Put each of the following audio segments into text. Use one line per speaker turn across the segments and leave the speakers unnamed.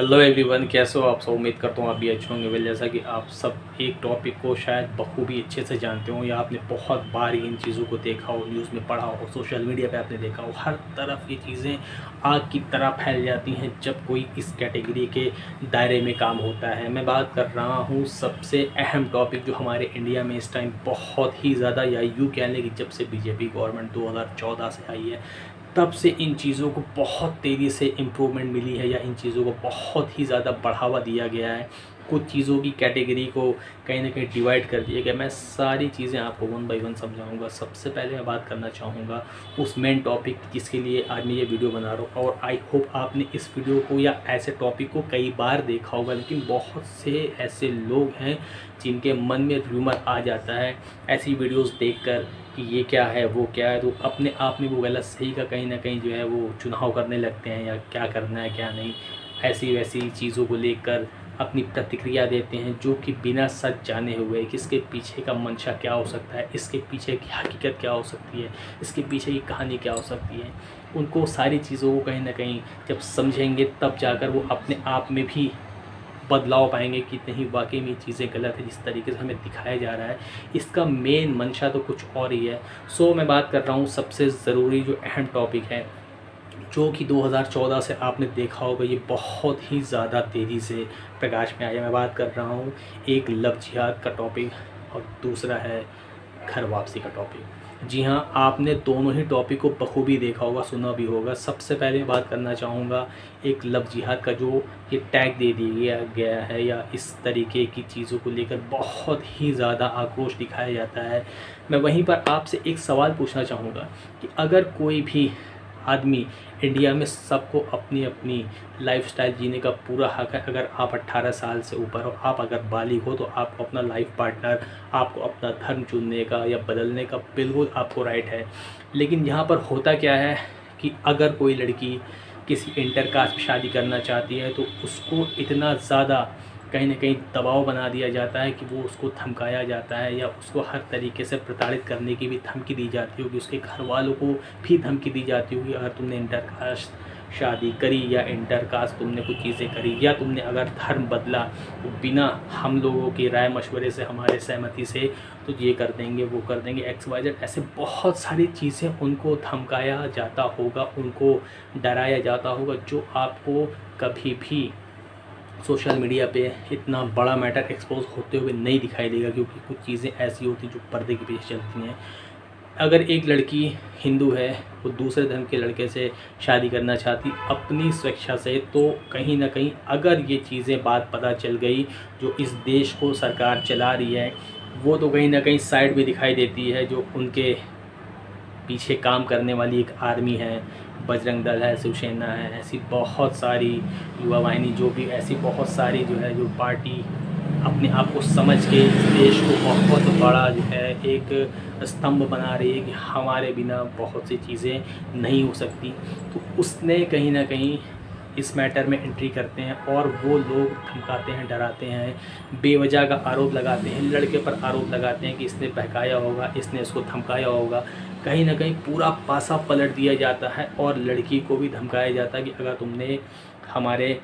Hello everyone, कैसे हो आप सब। उम्मीद करता हूँ आप भी अच्छे होंगे। वेल, जैसा कि आप सब एक टॉपिक को शायद बखूबी अच्छे से जानते हो या आपने बहुत बार इन चीज़ों को देखा हो, न्यूज़ में पढ़ा हो, सोशल मीडिया पे आपने देखा हो, हर तरफ ये चीज़ें आग की तरह फैल जाती हैं जब कोई इस कैटेगरी के दायरे में काम होता है। मैं बात कर रहा हूँ सबसे अहम टॉपिक जो हमारे इंडिया में इस टाइम बहुत ही ज़्यादा, या यूँ कह लें कि जब से बीजेपी गवर्नमेंट 2014 से आई है तब से इन चीज़ों को बहुत तेज़ी से इम्प्रूवमेंट मिली है, या इन चीज़ों को बहुत ही ज़्यादा बढ़ावा दिया गया है। कुछ चीज़ों की कैटेगरी को कहीं ना कहीं डिवाइड कर दिया गया। मैं सारी चीज़ें आपको वन बाय वन समझाऊंगा। सबसे पहले मैं बात करना चाहूँगा उस मेन टॉपिक जिसके लिए आज मैं ये वीडियो बना रहा हूँ, और आई होप आपने इस वीडियो को या ऐसे टॉपिक को कई बार देखा होगा, लेकिन बहुत से ऐसे लोग हैं जिनके मन में र्यूमर आ जाता है ऐसी वीडियोज़ देख कि ये क्या है वो क्या है, तो अपने आप में वो गलत सही का कहीं ना कहीं जो है वो चुनाव करने लगते हैं, या क्या करना है क्या नहीं, ऐसी वैसी चीज़ों को लेकर अपनी प्रतिक्रिया देते हैं जो कि बिना सच जाने हुए कि इसके पीछे का मंशा क्या हो सकता है, इसके पीछे की हकीकत क्या हो सकती है, इसके पीछे की कहानी क्या हो सकती है। उनको सारी चीज़ों को कहीं ना कहीं जब समझेंगे तब जाकर वो अपने आप में भी बदलाव पाएंगे कि नहीं, वाकई में चीज़ें गलत है जिस तरीके से हमें दिखाया जा रहा है। इसका मेन मंशा तो कुछ और ही है। सो मैं बात कर रहा हूँ सबसे ज़रूरी जो अहम टॉपिक है, जो कि 2014 से आपने देखा होगा ये बहुत ही ज़्यादा तेज़ी से प्रकाश में आया। मैं बात कर रहा हूँ एक लव जिहाद का टॉपिक और दूसरा है घर वापसी का टॉपिक। जी हाँ, आपने दोनों ही टॉपिक को बखूबी देखा होगा, सुना भी होगा। सबसे पहले बात करना चाहूँगा एक लव जिहाद का, जो ये टैग दे दिया गया है या इस तरीके की चीज़ों को लेकर बहुत ही ज़्यादा आक्रोश दिखाया जाता है। मैं वहीं पर आपसे एक सवाल पूछना चाहूँगा कि अगर कोई भी आदमी इंडिया में, सबको अपनी अपनी लाइफस्टाइल जीने का पूरा हक है। अगर आप 18 साल से ऊपर हो, आप अगर बालिग हो, तो आपको अपना लाइफ पार्टनर, आपको अपना धर्म चुनने का या बदलने का बिल्कुल आपको राइट है। लेकिन यहाँ पर होता क्या है कि अगर कोई लड़की किसी इंटर कास्ट में शादी करना चाहती है तो उसको इतना ज़्यादा कहीं ना कहीं दबाव बना दिया जाता है कि वो उसको धमकाया जाता है, या उसको हर तरीके से प्रताड़ित करने की भी धमकी दी जाती होगी, उसके घर वालों को भी धमकी दी जाती होगी अगर तुमने इंटर कास्ट शादी करी, या इंटर कास्ट तुमने कुछ चीज़ें करी, या तुमने अगर धर्म बदला तो बिना हम लोगों की राय मशवरे से, हमारे सहमति से, तो ये कर देंगे वो कर देंगे XYZ। ऐसे बहुत सारी चीज़ें उनको धमकाया जाता होगा, उनको डराया जाता होगा, जो आपको कभी भी सोशल मीडिया पे इतना बड़ा मैटर एक्सपोज होते हुए नहीं दिखाई देगा, क्योंकि कुछ चीज़ें ऐसी होती हैं जो पर्दे के पीछे चलती हैं। अगर एक लड़की हिंदू है, वो दूसरे धर्म के लड़के से शादी करना चाहती अपनी स्वेच्छा से, तो कहीं ना कहीं अगर ये चीज़ें बात पता चल गई, जो इस देश को सरकार चला रही है, वो तो कहीं ना कहीं साइड भी दिखाई देती है। जो उनके पीछे काम करने वाली एक आर्मी है, बजरंग दल है, शिवसेना है, ऐसी बहुत सारी युवा वाहिनी, जो भी ऐसी बहुत सारी जो है, जो पार्टी अपने आप को समझ के इस देश को बहुत बड़ा जो है एक स्तंभ बना रही है कि हमारे बिना बहुत सी चीज़ें नहीं हो सकती, तो उसने कहीं ना कहीं इस मैटर में एंट्री करते हैं, और वो लोग धमकाते हैं, डराते हैं, बेवजह का आरोप लगाते हैं, लड़के पर आरोप लगाते हैं कि इसने बहकाया होगा, इसने इसको धमकाया होगा। कहीं ना कहीं पूरा पासा पलट दिया जाता है, और लड़की को भी धमकाया जाता है कि अगर तुमने हमारे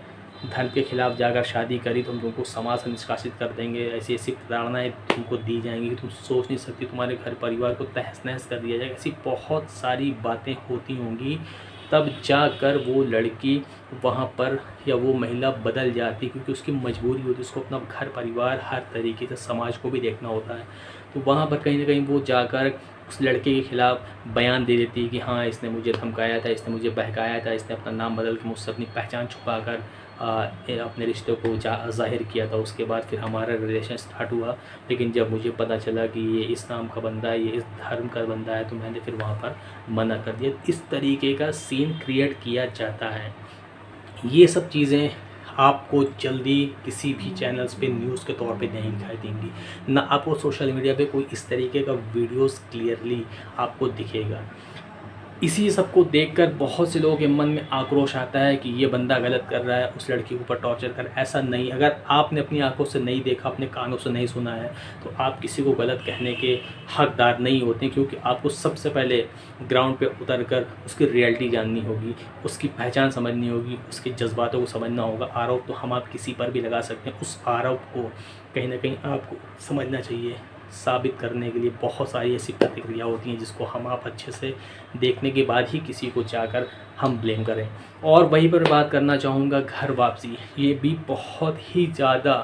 धर्म के खिलाफ जाकर शादी करी तो हम तुमको समाज से निष्कासित कर देंगे, ऐसी ऐसी प्रताड़नाएँ तुमको दी जाएंगी कि तुम सोच नहीं सकती, तुम्हारे घर परिवार को तहस नहस कर दिया जाएगा। ऐसी बहुत सारी बातें होती होंगी, तब जाकर वो लड़की वहाँ पर या वो महिला बदल जाती, क्योंकि उसकी मजबूरी होती है, उसको अपना घर परिवार हर तरीके से समाज को भी देखना होता है। तो वहाँ पर कहीं ना कहीं वो जाकर उस लड़के के खिलाफ बयान दे देती है कि हाँ, इसने मुझे धमकाया था, इसने मुझे बहकाया था, इसने अपना नाम बदल के मुझसे अपनी पहचान छुपाकर अपने रिश्ते को ज़ाहिर किया था। उसके बाद फिर हमारा रिलेशन स्टार्ट हुआ, लेकिन जब मुझे पता चला कि ये इस नाम का बंदा है, ये इस धर्म का बंदा है, तो मैंने फिर वहाँ पर मना कर दिया। इस तरीके का सीन क्रिएट किया जाता है। ये सब चीज़ें आपको जल्दी किसी भी चैनल्स पे न्यूज़ के तौर पे नहीं दिखाई देंगी, ना आपको सोशल मीडिया पे कोई इस तरीके का वीडियोस क्लियरली आपको दिखेगा। इसी सब को देखकर बहुत से लोगों के मन में आक्रोश आता है कि ये बंदा गलत कर रहा है, उस लड़की के ऊपर टॉर्चर कर। ऐसा नहीं, अगर आपने अपनी आंखों से नहीं देखा, अपने कानों से नहीं सुना है, तो आप किसी को गलत कहने के हकदार नहीं होते, क्योंकि आपको सबसे पहले ग्राउंड पे उतर कर उसकी रियलिटी जाननी होगी, उसकी पहचान समझनी होगी, उसके जज्बातों को समझना होगा। आरोप तो हम आप किसी पर भी लगा सकते हैं, उस आरोप को कहीं ना कहीं आपको समझना चाहिए। साबित करने के लिए बहुत सारी ऐसी प्रतिक्रिया होती हैं जिसको हम आप अच्छे से देखने के बाद ही किसी को जाकर हम ब्लेम करें। और वहीं पर बात करना चाहूँगा घर वापसी, ये भी बहुत ही ज़्यादा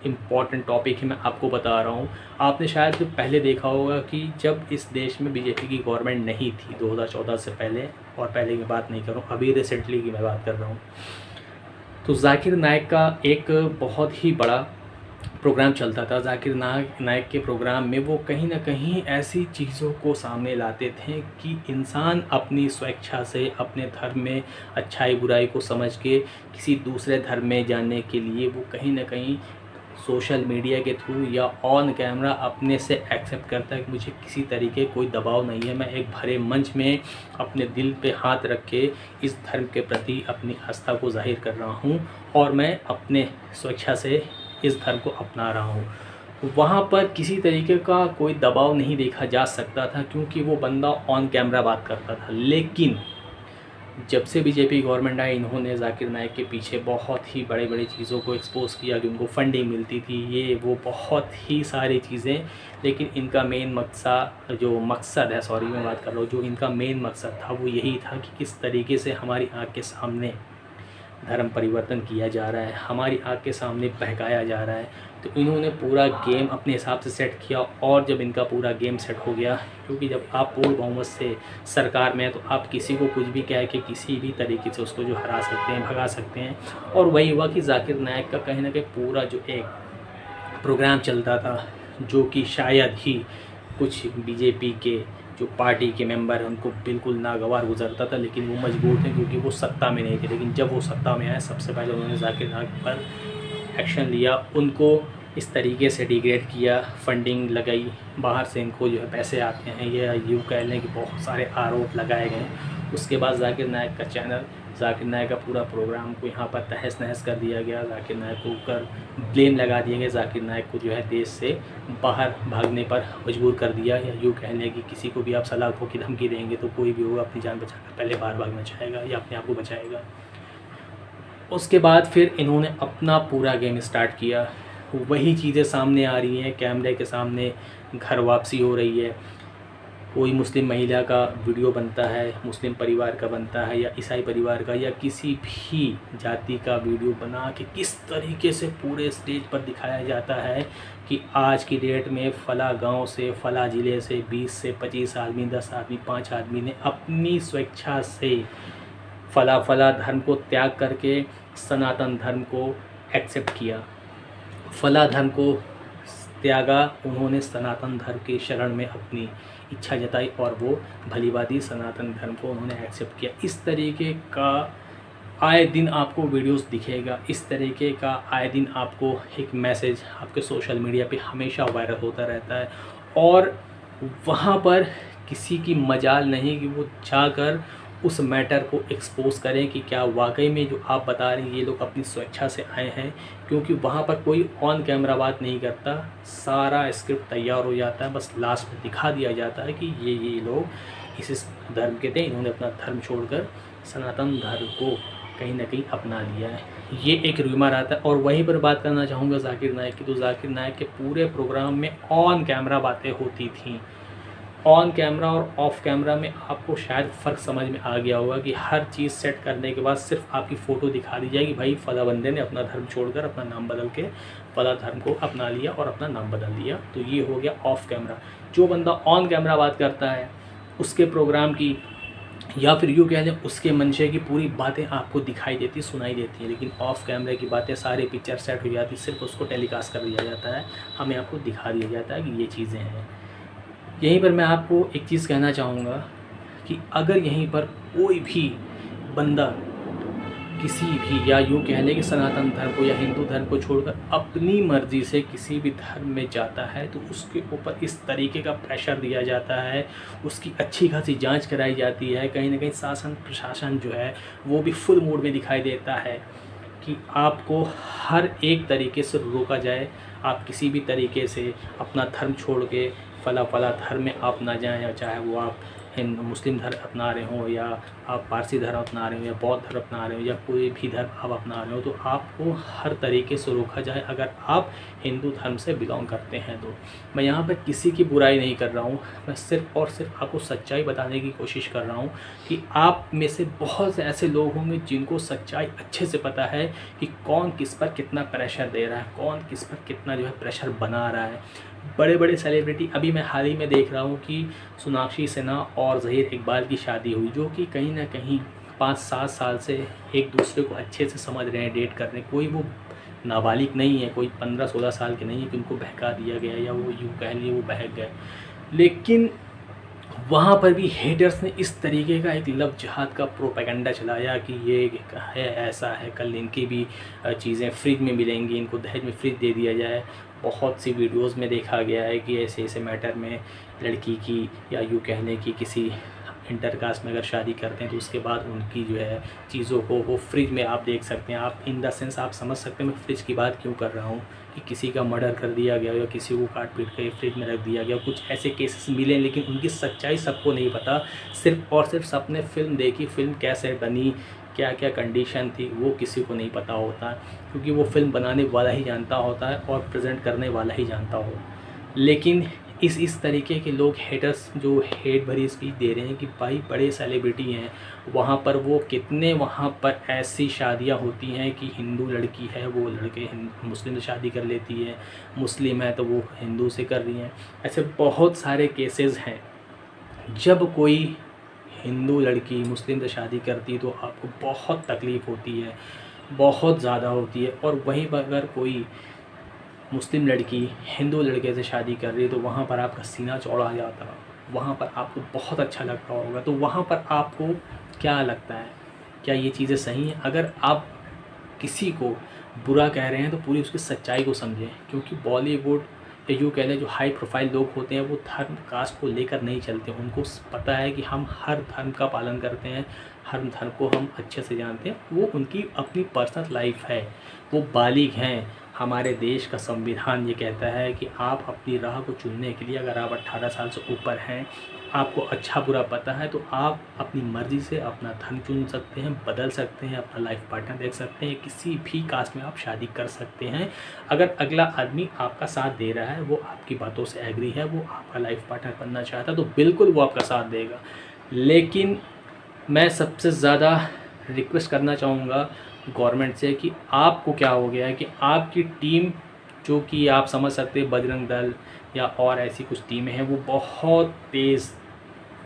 इम्पॉर्टेंट टॉपिक है। मैं आपको बता रहा हूँ, आपने शायद पहले देखा होगा कि जब इस देश में बीजेपी की गवर्नमेंट नहीं थी 2014 से पहले, और पहले की बात नहीं कर रहा हूँ, अभी रिसेंटली की मैं बात कर रहा हूँ, तो जाकिर नाइक का एक बहुत ही बड़ा प्रोग्राम चलता था। जाकिर नाइक के प्रोग्राम में वो कहीं ना कहीं ऐसी चीज़ों को सामने लाते थे कि इंसान अपनी स्वेच्छा से अपने धर्म में अच्छाई बुराई को समझ के किसी दूसरे धर्म में जाने के लिए वो कहीं ना कहीं सोशल मीडिया के थ्रू या ऑन कैमरा अपने से एक्सेप्ट करता है कि मुझे किसी तरीके कोई दबाव नहीं है, मैं एक भरे मंच में अपने दिल पे हाथ रख के इस धर्म के प्रति अपनी आस्था को जाहिर कर रहा हूँ और मैं अपने स्वेच्छा से इस धर्म को अपना रहा हूँ। वहाँ पर किसी तरीके का कोई दबाव नहीं देखा जा सकता था, क्योंकि वो बंदा ऑन कैमरा बात करता था। लेकिन जब से बीजेपी गवर्नमेंट आई, इन्होंने जाकिर नाइक के पीछे बहुत ही बड़ी बड़ी चीज़ों को एक्सपोज़ किया कि उनको फंडिंग मिलती थी, ये वो बहुत ही सारी चीज़ें। लेकिन इनका मेन मकसद है, सॉरी मैं बात कर रहा हूँ, जो इनका मेन मकसद था वो यही था कि किस तरीके से हमारी आँख के सामने धर्म परिवर्तन किया जा रहा है, हमारी आँख के सामने बहकाया जा रहा है। तो इन्होंने पूरा गेम अपने हिसाब से सेट किया, और जब इनका पूरा गेम सेट हो गया, क्योंकि जब आप पूर्ण बहुमत से सरकार में हैं तो आप किसी को कुछ भी कह के किसी भी तरीके से उसको जो हरा सकते हैं, भगा सकते हैं। और वही हुआ कि जाकिर नाइक का कहीं ना कहीं पूरा जो एक प्रोग्राम चलता था, जो कि शायद ही कुछ बीजेपी के जो पार्टी के मेंबर हैं उनको बिल्कुल नागवार गुजरता था, लेकिन वो मजबूर थे क्योंकि वो सत्ता में नहीं थे। लेकिन जब वो सत्ता में आए, सबसे पहले उन्होंने जाकिर नाइक पर एक्शन लिया, उनको इस तरीके से डिग्रेड किया, फंडिंग लगाई, बाहर से इनको जो है पैसे आते हैं, या यूँ कह लें कि बहुत सारे आरोप लगाए गए। उसके बाद जाकिर नाइक का चैनल, जाकिर नाइक का पूरा प्रोग्राम को यहाँ पर तहस नहस कर दिया गया। जाकिर नाइक को ऊपर ब्लेम लगा दिए गए, जाकिर नाइक को जो है देश से बाहर भागने पर मजबूर कर दिया, या यूँ कह लें कि किसी को भी आप सलाखों की धमकी देंगे तो कोई भी होगा अपनी जान बचाकर पहले बाहर भागना चाहेगा या अपने आप को बचाएगा। उसके बाद फिर इन्होंने अपना पूरा गेम स्टार्ट किया। वही चीज़ें सामने आ रही हैं, कैमरे के सामने घर वापसी हो रही है, कोई मुस्लिम महिला का वीडियो बनता है, मुस्लिम परिवार का बनता है, या ईसाई परिवार का, या किसी भी जाति का वीडियो बना के किस तरीके से पूरे स्टेज पर दिखाया जाता है कि आज की डेट में फ़ला गांव से, फ़ला ज़िले से 20 से 25 आदमी, 10 आदमी, 5 आदमी ने अपनी स्वेच्छा से फ़ला धर्म को त्याग करके सनातन धर्म को एक्सेप्ट किया। फ़ला धर्म को त्यागा, उन्होंने सनातन धर्म के शरण में अपनी इच्छा जताई और वो भलीवादी सनातन धर्म को उन्होंने एक्सेप्ट किया। इस तरीके का आए दिन आपको वीडियोस दिखेगा, इस तरीके का आए दिन आपको एक मैसेज आपके सोशल मीडिया पे हमेशा वायरल होता रहता है। और वहाँ पर किसी की मजाल नहीं कि वो जाकर उस मैटर को एक्सपोज करें कि क्या वाकई में जो आप बता रहे हैं ये लोग अपनी स्वेच्छा से आए हैं, क्योंकि वहाँ पर कोई ऑन कैमरा बात नहीं करता, सारा स्क्रिप्ट तैयार हो जाता है, बस लास्ट में दिखा दिया जाता है कि ये लोग इस धर्म के थे, इन्होंने अपना धर्म छोड़कर सनातन धर्म को कहीं ना कहीं अपना लिया है। ये एक रूमर आता है। और वहीं पर बात करना चाहूँगा जाकिर नाइक की, तो जाकिर नाइक के पूरे प्रोग्राम में ऑन कैमरा बातें होती थीं। ऑन कैमरा और ऑफ कैमरा में आपको शायद फ़र्क समझ में आ गया होगा कि हर चीज़ सेट करने के बाद सिर्फ आपकी फ़ोटो दिखा दी जाएगी, भाई फ़ला बंदे ने अपना धर्म छोड़कर अपना नाम बदल के फ़ला धर्म को अपना लिया और अपना नाम बदल दिया। तो ये हो गया ऑफ कैमरा। जो बंदा ऑन कैमरा बात करता है उसके प्रोग्राम की, या फिर यूँ कह लें उसके मंशे की पूरी बातें आपको दिखाई देती, सुनाई देती हैं, लेकिन ऑफ़ कैमरे की बातें सारी पिक्चर सेट हो जाती, सिर्फ उसको टेलीकास्ट कर दिया जाता है, हमें आपको दिखा दिया जाता है कि ये चीज़ें हैं। यहीं पर मैं आपको एक चीज़ कहना चाहूँगा कि अगर यहीं पर कोई भी बंदा किसी भी, या यूँ कह लें कि सनातन धर्म को या हिंदू धर्म को छोड़कर अपनी मर्ज़ी से किसी भी धर्म में जाता है तो उसके ऊपर इस तरीके का प्रेशर दिया जाता है, उसकी अच्छी खासी जांच कराई जाती है। कहीं न कहीं शासन प्रशासन जो है वो भी फुल मूड में दिखाई देता है कि आपको हर एक तरीके से रोका जाए, आप किसी भी तरीके से अपना धर्म छोड़ के फला धर्म में आप ना जाएँ, या चाहे वो आप मुस्लिम धर्म अपना रहे हो, या आप पारसी धर्म अपना रहे हो, या बौद्ध धर्म अपना रहे हो, या कोई भी धर्म आप अपना रहे हो, तो आपको हर तरीके से रोका जाए अगर आप हिंदू धर्म से बिलोंग करते हैं तो। मैं यहाँ पर किसी की बुराई नहीं कर रहा हूँ, मैं सिर्फ़ और सिर्फ आपको सच्चाई बताने की कोशिश कर रहा हूँ कि आप में से बहुत से ऐसे लोग होंगे जिनको सच्चाई अच्छे से पता है कि कौन किस पर कितना प्रेशर दे रहा है, कौन किस पर कितना जो है प्रेशर बना रहा है। बड़े बड़े सेलिब्रिटी, अभी मैं हाल ही में देख रहा हूँ कि सोनाक्षी सिन्हा और ज़हीर इकबाल की शादी हुई, जो कि कहीं ना कहीं 5-7 साल से एक दूसरे को अच्छे से समझ रहे हैं, डेट कर रहे हैं। कोई वो नाबालिग नहीं है, कोई 15-16 साल के नहीं है कि उनको बहका दिया गया या वो यूँ कह लिए वो बहक गए। लेकिन वहाँ पर भी हेटर्स ने इस तरीके का एक लव जिहाद का प्रोपेगेंडा चलाया कि ये है, ऐसा है, कल इनकी भी चीज़ें फ्रिज में मिलेंगी, इनको दहेज में फ्रिज दे दिया जाए। बहुत सी वीडियोस में देखा गया है कि ऐसे ऐसे मैटर में लड़की की, या यूँ कहने की किसी इंटरकास्ट में अगर शादी करते हैं तो उसके बाद उनकी जो है चीज़ों को वो फ्रिज में आप देख सकते हैं। आप इन द सेंस आप समझ सकते हैं मैं फ्रिज की बात क्यों कर रहा हूँ, कि किसी का मर्डर कर दिया गया या किसी को काट पीट कर फ्रिज में रख दिया गया। कुछ ऐसे केसेस मिले, लेकिन उनकी सच्चाई सबको नहीं पता। सिर्फ और सिर्फ सबने फ़िल्म देखी, फ़िल्म कैसे बनी, क्या क्या कंडीशन थी, वो किसी को नहीं पता होता, क्योंकि वो फ़िल्म बनाने वाला ही जानता होता है और प्रेजेंट करने वाला ही जानता हो। लेकिन इस तरीके के लोग, हेटर्स, जो हेट भरी स्पीच दे रहे हैं कि भाई बड़े सेलिब्रिटी हैं, वहाँ पर वो कितने, वहाँ पर ऐसी शादियाँ होती हैं कि हिंदू लड़की है वो लड़के मुस्लिम से शादी कर लेती है, मुस्लिम है तो वो हिंदू से कर रही हैं। ऐसे बहुत सारे केसेस हैं। जब कोई हिंदू लड़की मुस्लिम से शादी करती है तो आपको बहुत तकलीफ़ होती है, बहुत ज़्यादा होती है। और वहीं पर अगर कोई मुस्लिम लड़की हिंदू लड़के से शादी कर रही है तो वहाँ पर आपका सीना चौड़ा जाता है, वहाँ पर आपको बहुत अच्छा लगता होगा। तो वहाँ पर आपको क्या लगता है, क्या ये चीज़ें सही हैं? अगर आप किसी को बुरा कह रहे हैं तो पूरी उसकी सच्चाई को समझें, क्योंकि बॉलीवुड या यूँ कह लें जो हाई प्रोफाइल लोग होते हैं वो धर्म कास्ट को लेकर नहीं चलते। उनको पता है कि हम हर धर्म का पालन करते हैं, हर धर्म को हम अच्छे से जानते हैं। वो उनकी अपनी पर्सनल लाइफ है, वो बालिग हैं। हमारे देश का संविधान ये कहता है कि आप अपनी राह को चुनने के लिए, अगर आप 18 साल से ऊपर हैं, आपको अच्छा बुरा पता है, तो आप अपनी मर्ज़ी से अपना धर्म चुन सकते हैं, बदल सकते हैं, अपना लाइफ पार्टनर देख सकते हैं, किसी भी कास्ट में आप शादी कर सकते हैं। अगर अगला आदमी आपका साथ दे रहा है, वो आपकी बातों से एग्री है, वो आपका लाइफ पार्टनर बनना चाहता है, तो बिल्कुल वो आपका साथ देगा। लेकिन मैं सबसे ज़्यादा रिक्वेस्ट करना चाहूँगा गवर्नमेंट से कि आपको क्या हो गया है कि आपकी टीम, जो कि आप समझ सकते हैं बजरंग दल या और ऐसी कुछ टीमें हैं, वो बहुत तेज़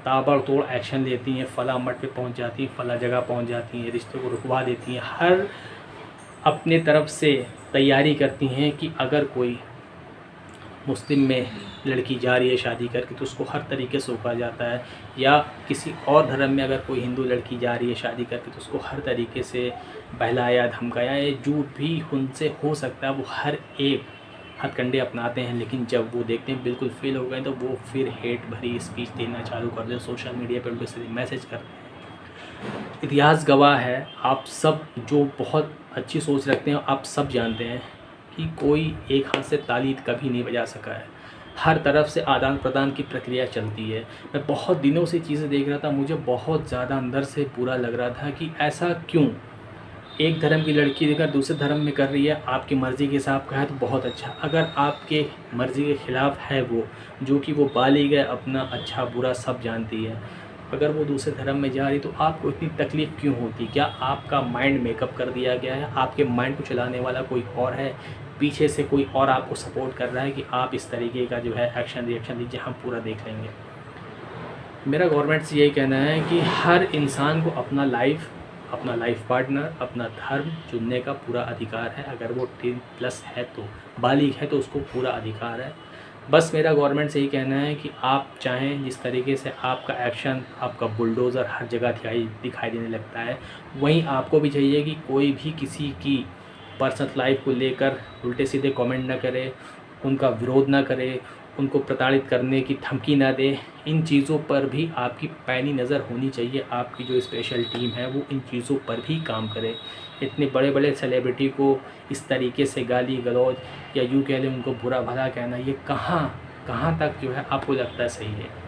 ताबड़तोड़ एक्शन लेती हैं, फला मठ पे पहुंच जाती हैं, फला जगह पहुंच जाती हैं, रिश्ते को रुकवा देती हैं, हर अपने तरफ से तैयारी करती हैं कि अगर कोई मुस्लिम में लड़की जा रही है शादी करके तो उसको हर तरीके से रोका जाता है, या किसी और धर्म में अगर कोई हिंदू लड़की जा रही है शादी करके तो उसको हर तरीके से बहलाया धमकाया, या जो भी उनसे हो सकता है वो हर एक हथकंडे अपनाते हैं। लेकिन जब वो देखते हैं बिल्कुल फेल हो गए तो वो फिर हेट भरी स्पीच देना चालू कर दें, सोशल मीडिया पर उल्टे सीधे मैसेज करते हैं। इतिहास गवाह है, आप सब जो बहुत अच्छी सोच रखते हैं आप सब जानते हैं कि कोई एक हाथ से ताली कभी नहीं बजा सका है। हर तरफ से आदान प्रदान की प्रक्रिया चलती है। मैं बहुत दिनों से चीज़ें देख रहा था, मुझे बहुत ज़्यादा अंदर से बुरा लग रहा था कि ऐसा क्यों एक धर्म की लड़की अगर दूसरे धर्म में कर रही है, आपकी मर्ज़ी के हिसाब का है तो बहुत अच्छा। अगर आपके मर्ज़ी के ख़िलाफ़ है वो, जो कि वो बालिग है, अपना अच्छा बुरा सब जानती है, अगर वो दूसरे धर्म में जा रही तो आपको इतनी तकलीफ़ क्यों होती? क्या आपका माइंड मेकअप कर दिया गया है? आपके माइंड को चलाने वाला कोई और है? पीछे से कोई और आपको सपोर्ट कर रहा है कि आप इस तरीके का जो है एक्शन रिएक्शन दीजिए, हम पूरा देख लेंगे। मेरा गवर्नमेंट से यही कहना है कि हर इंसान को अपना लाइफ पार्टनर, अपना धर्म चुनने का पूरा अधिकार है। अगर वो 18+ है तो बालिग है तो उसको पूरा अधिकार है। बस मेरा गवर्नमेंट से यही कहना है कि आप चाहें जिस तरीके से आपका एक्शन, आपका बुलडोज़र हर जगह दिखाई देने लगता है, वहीं आपको भी चाहिए कि कोई भी किसी की पर्सनल लाइफ को लेकर उल्टे सीधे कमेंट ना करे, उनका विरोध ना करे, उनको प्रताड़ित करने की धमकी ना दे। इन चीज़ों पर भी आपकी पैनी नज़र होनी चाहिए। आपकी जो स्पेशल टीम है वो इन चीज़ों पर भी काम करे। इतने बड़े बड़े सेलिब्रिटी को इस तरीके से गाली गलौज या यूँ कह लें उनको बुरा भला कहना, ये कहाँ तक जो है आपको लगता है सही है?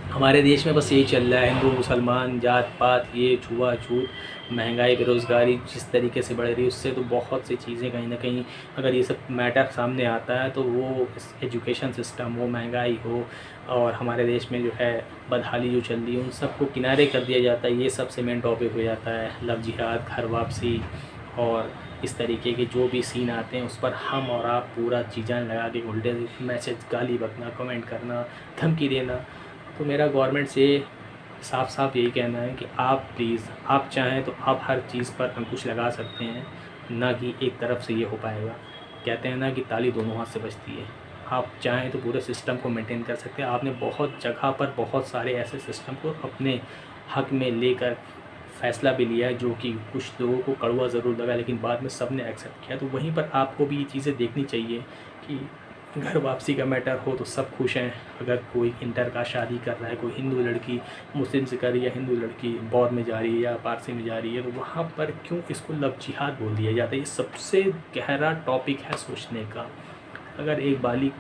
हमारे देश में बस यही चल रहा है, हिंदू मुसलमान जात पात, ये छुआछूत, महंगाई, बेरोज़गारी जिस तरीके से बढ़ रही है, उससे तो बहुत सी चीज़ें कहीं ना कहीं अगर ये सब मैटर सामने आता है तो वो एजुकेशन सिस्टम हो, महंगाई हो, और हमारे देश में जो है बदहाली जो चल रही है, उन सबको किनारे कर दिया जाता है। ये सबसे मेन टॉपिक हो जाता है लव जिहाद, घर वापसी और इस तरीके के जो भी सीन आते हैं उस पर हम और आप पूरा चीज़ें लगा के उल्टे मैसेज, गाली बकना, कमेंट करना, धमकी देना। तो मेरा गवर्नमेंट से साफ साफ यही कहना है कि आप प्लीज़, आप चाहें तो आप हर चीज़ पर अंकुश लगा सकते हैं, ना कि एक तरफ से ये हो पाएगा। कहते हैं ना कि ताली दोनों हाथ से बजती है। आप चाहें तो पूरे सिस्टम को मेंटेन कर सकते हैं। आपने बहुत जगह पर बहुत सारे ऐसे सिस्टम को अपने हक में लेकर फ़ैसला भी लिया है, जो कि कुछ लोगों को कड़वा ज़रूर लगा, लेकिन बाद में सब ने एक्सेप्ट किया। तो वहीं पर आपको भी ये चीज़ें देखनी चाहिए कि घर वापसी का मैटर हो तो सब खुश हैं। अगर कोई इंटर का शादी कर रहा है, कोई हिंदू लड़की मुस्लिम से कर रही है, या हिंदू लड़की बौद्ध में जा रही है या पारसी में जा रही है, तो वहाँ पर क्यों इसको लव जिहाद बोल दिया जाता है? ये सबसे गहरा टॉपिक है सोचने का। अगर एक बालिग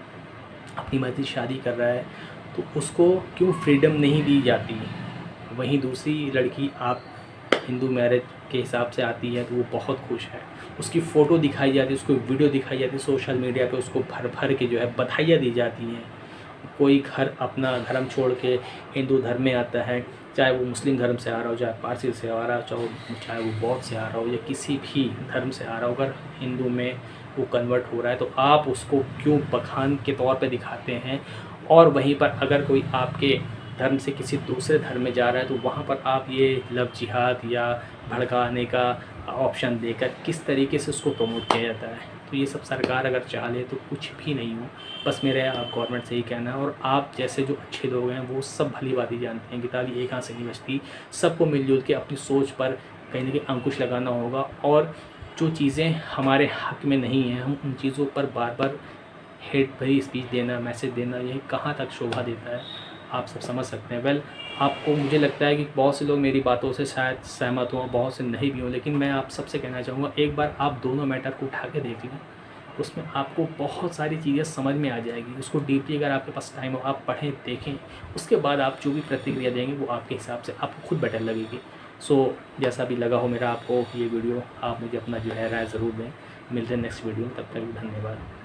अपनी मर्ज़ी शादी कर रहा है तो उसको क्यों फ्रीडम नहीं दी जाती? वहीं दूसरी लड़की आप हिंदू मैरिज के हिसाब से आती है तो वो बहुत खुश है, उसकी फ़ोटो दिखाई जाती है, उसको वीडियो दिखाई जाती है, सोशल मीडिया पे उसको भर भर के जो है बधाइयाँ दी जाती हैं। कोई घर अपना धर्म छोड़ के हिंदू धर्म में आता है, चाहे वो मुस्लिम धर्म से आ रहा हो, चाहे पारसी से आ रहा हो, चाहे वो बौद्ध से आ रहा हो, या किसी भी धर्म से आ रहा हो, अगर हिंदू में वो कन्वर्ट हो रहा है तो आप उसको क्यों बखान के तौर पे दिखाते हैं? और वहीं पर अगर कोई आपके धर्म से किसी दूसरे धर्म में जा रहा है तो वहाँ पर आप ये लव जिहाद या भड़काने का ऑप्शन देकर किस तरीके से उसको प्रमोट किया जाता है? तो ये सब सरकार अगर चाहे तो कुछ भी नहीं हो। बस मेरे आप गवर्नमेंट से ही कहना है, और आप जैसे जो अच्छे लोग हैं वो सब भली बात ही जानते हैं कि ताली एक हाथ से नहीं बजती। सबको मिलजुल के अपनी सोच पर कहीं ना कहीं अंकुश लगाना होगा, और जो चीज़ें हमारे हक में नहीं हैं हम उन चीज़ों पर बार बार हेट भरी स्पीच देना, मैसेज देना, यही कहाँ तक शोभा देता है? आप सब समझ सकते हैं। आपको, मुझे लगता है कि बहुत से लोग मेरी बातों से शायद सहमत हों, बहुत से नहीं भी हों, लेकिन मैं आप सबसे कहना चाहूँगा एक बार आप दोनों मैटर को उठा के देख लें। उसमें आपको बहुत सारी चीज़ें समझ में आ जाएगी। उसको डीपली अगर आपके पास टाइम हो आप पढ़ें, देखें, उसके बाद आप जो भी प्रतिक्रिया देंगे वो आपके हिसाब से आपको खुद बेटर लगेगी। जैसा भी लगा हो मेरा आपको ये वीडियो, आप मुझे अपना जो है राय ज़रूर दें। मिलते हैं नेक्स्ट वीडियो में, तब तक धन्यवाद।